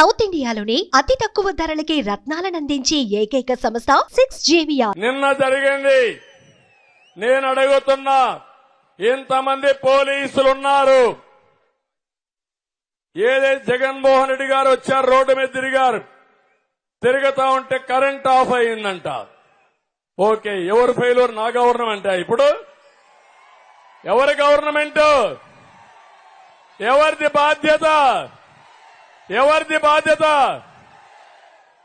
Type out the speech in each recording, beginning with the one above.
South ఇండియాలోని అతి తక్కువ ధరలకి రత్నాలనందించే ఏకైక సంస్థ 6JVR. నిన్న జరిగింది. నేను అడుగుతున్నా, ఇంతమంది పోలీసులున్నారు. ఏదైతే జగన్మోహన్ రెడ్డి గారు వచ్చారు, రోడ్డు మీద తిరుగుతా ఉంటే కరెంట్ ఆఫ్ అయిందంట. ఓకే, ఎవరు ఫెయిల్యూర్? నా గవర్నమెంట్. ఇప్పుడు ఎవరి గవర్నమెంట్? ఎవరిది బాధ్యత? ఎవరిది బాధ్యత?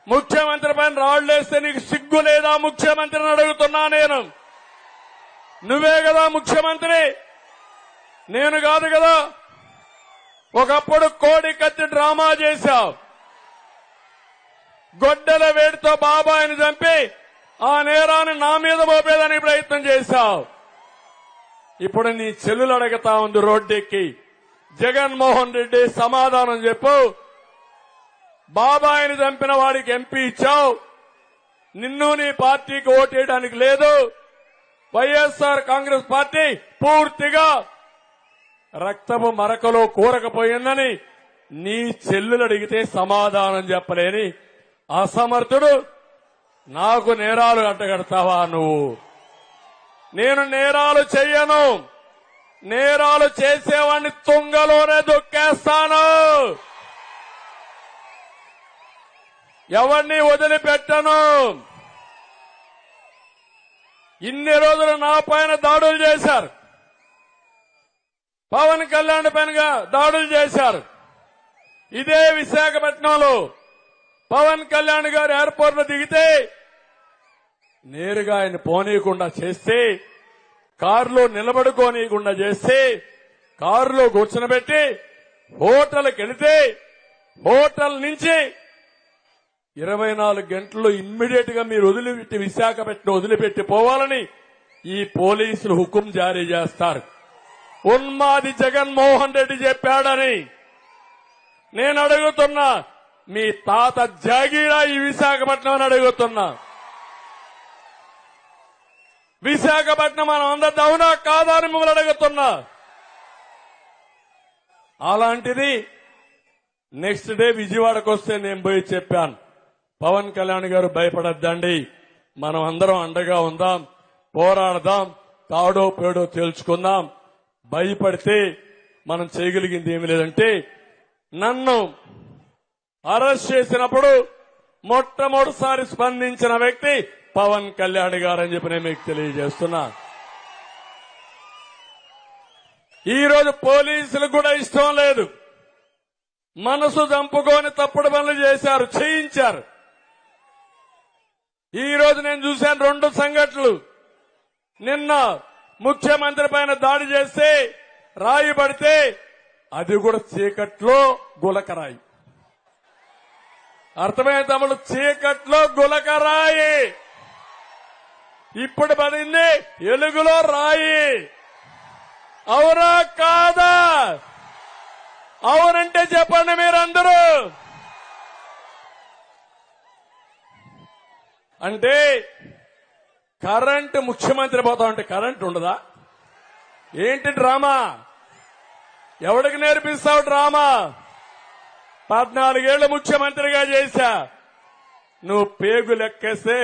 ముఖ్యమంత్రి పైన రాళ్లేస్తే నీకు సిగ్గు లేదా? ముఖ్యమంత్రిని అడుగుతున్నా నేను. నువ్వే కదా ముఖ్యమంత్రి, నేను కాదు కదా. ఒకప్పుడు కోడి కత్తి డ్రామా చేశావు. గొడ్డల వేడితో బాబాయిని చంపి ఆ నేరాన్ని నా మీద మోపేదానికి ప్రయత్నం చేశావు. ఇప్పుడు నీ చెల్లెలు అడుగుతా ఉంది రోడ్డెక్కి, జగన్మోహన్ రెడ్డి సమాధానం చెప్పు. బాబాయిని చంపిన వాడికి ఎంపీ ఇచ్చావు, నిన్ను నీ పార్టీకి ఓటేయడానికి లేదు. వైఎస్ఆర్ కాంగ్రెస్ పార్టీ పూర్తిగా రక్తపు మరకలో కూరకపోయిందని నీ చెల్లెలు అడిగితే సమాధానం చెప్పలేని అసమర్థుడు నాకు నేరాలు అడ్డగడతావా నువ్వు? నేను నేరాలు చెయ్యను. నేరాలు చేసేవాడిని తుంగలోనే దొక్కేస్తాను. ఎవరిని వదిలిపెట్టను. ఇన్ని రోజులు నా పైన దాడులు చేశారు, పవన్ కళ్యాణ్ పైన దాడులు చేశారు. ఇదే విశాఖపట్నంలో పవన్ కళ్యాణ్ గారు ఎయిర్పోర్ట్ లో దిగితే నేరుగా ఆయన పోనీయకుండా చేస్తే, కారులో నిలబడుకోనీయకుండా చేస్తే, కారులో కూర్చునబెట్టి హోటల్కి వెళితే హోటల్ నుంచి 24 గంటల్లో ఇమ్మీడియట్ గా మీరు వదిలిపెట్టి విశాఖపట్నం వదిలిపెట్టి పోవాలని ఈ పోలీసులు హుకుం జారీ చేస్తారు. ఉన్మాది జగన్మోహన్ రెడ్డి చెప్పాడని నేను అడుగుతున్నా. మీ తాత జాగీరా ఈ విశాఖపట్నం అని అడుగుతున్నా. విశాఖపట్నం మనం అందరిది అవునా కాదా అని మిమ్మల్ని అడుగుతున్నా. అలాంటిది నెక్స్ట్ డే విజయవాడకు వస్తే నేను పోయి చెప్పాను, పవన్ కళ్యాణ్ గారు భయపడద్దండి, మనం అందరం అండగా ఉందాం, పోరాడదాం, తాడో పేడో తేల్చుకుందాం. భయపడితే మనం చేయగలిగింది ఏమీ లేదంటే, నన్ను అరెస్ట్ చేసినప్పుడు మొట్టమొదటిసారి స్పందించిన వ్యక్తి పవన్ కళ్యాణ్ గారు అని చెప్పి నేను మీకు తెలియజేస్తున్నా. ఈ రోజు పోలీసులకు కూడా ఇష్టం లేదు. మనసు చంపుకొని తప్పుడు పనులు చేశారు, చేయించారు. ఈ రోజు నేను చూశాను 2 సంఘటనలు. నిన్న ముఖ్యమంత్రి పైన దాడి చేస్తే రాయి పడితే అది కూడా చీకట్లో గులకరాయి. అర్థమైన తమ్ముడు, చీకట్లో గులకరాయి. ఇప్పుడు పడింది ఎలుగులో రాయి. అవునా కాదా? అవునంటే చెప్పండి మీరందరూ. అంటే కరెంటు ముఖ్యమంత్రి పోతా ఉంటే కరెంటు ఉండదా? ఏంటి డ్రామా? ఎవడికి నేర్పిస్తావు డ్రామా? 14 ఏళ్లు ముఖ్యమంత్రిగా చేశా. నువ్వు పేగు లెక్కేస్తే,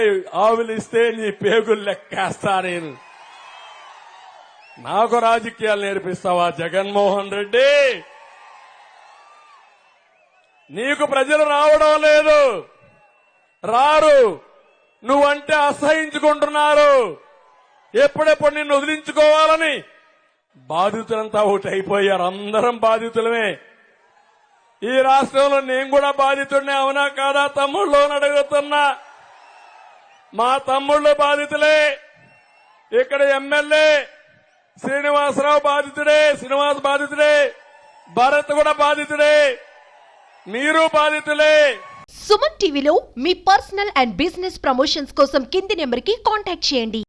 ఆవులిస్తే నీ పేగులు లెక్కేస్తా నేను. నాకు రాజకీయాలు నేర్పిస్తావా జగన్మోహన్ రెడ్డి? నీకు ప్రజలు రావడం లేదు, రారు. నువ్వంటే అసహించుకుంటున్నారు. ఎప్పుడెప్పుడు నిన్ను వదిలించుకోవాలని బాధితులంతా ఒకటి అయిపోయారు. అందరం బాధితులమే. ఈ రాష్ట్రంలో నేను కూడా బాధితుడినే, అవునా కాదా తమ్ముళ్ళు అని అడుగుతున్నా. మా తమ్ముళ్ళు బాధితులే. ఇక్కడ ఎమ్మెల్యే శ్రీనివాసరావు బాధితుడే, శ్రీనివాస్ బాధితుడే, భరత్ కూడా బాధితుడే, మీరు బాధితులే. సుమన్ టీవీలో మీ పర్సనల్ అండ్ బిజినెస్ ప్రమోషన్స్ కోసం కింది నెంబర్కి కాంటాక్ట్ చేయండి.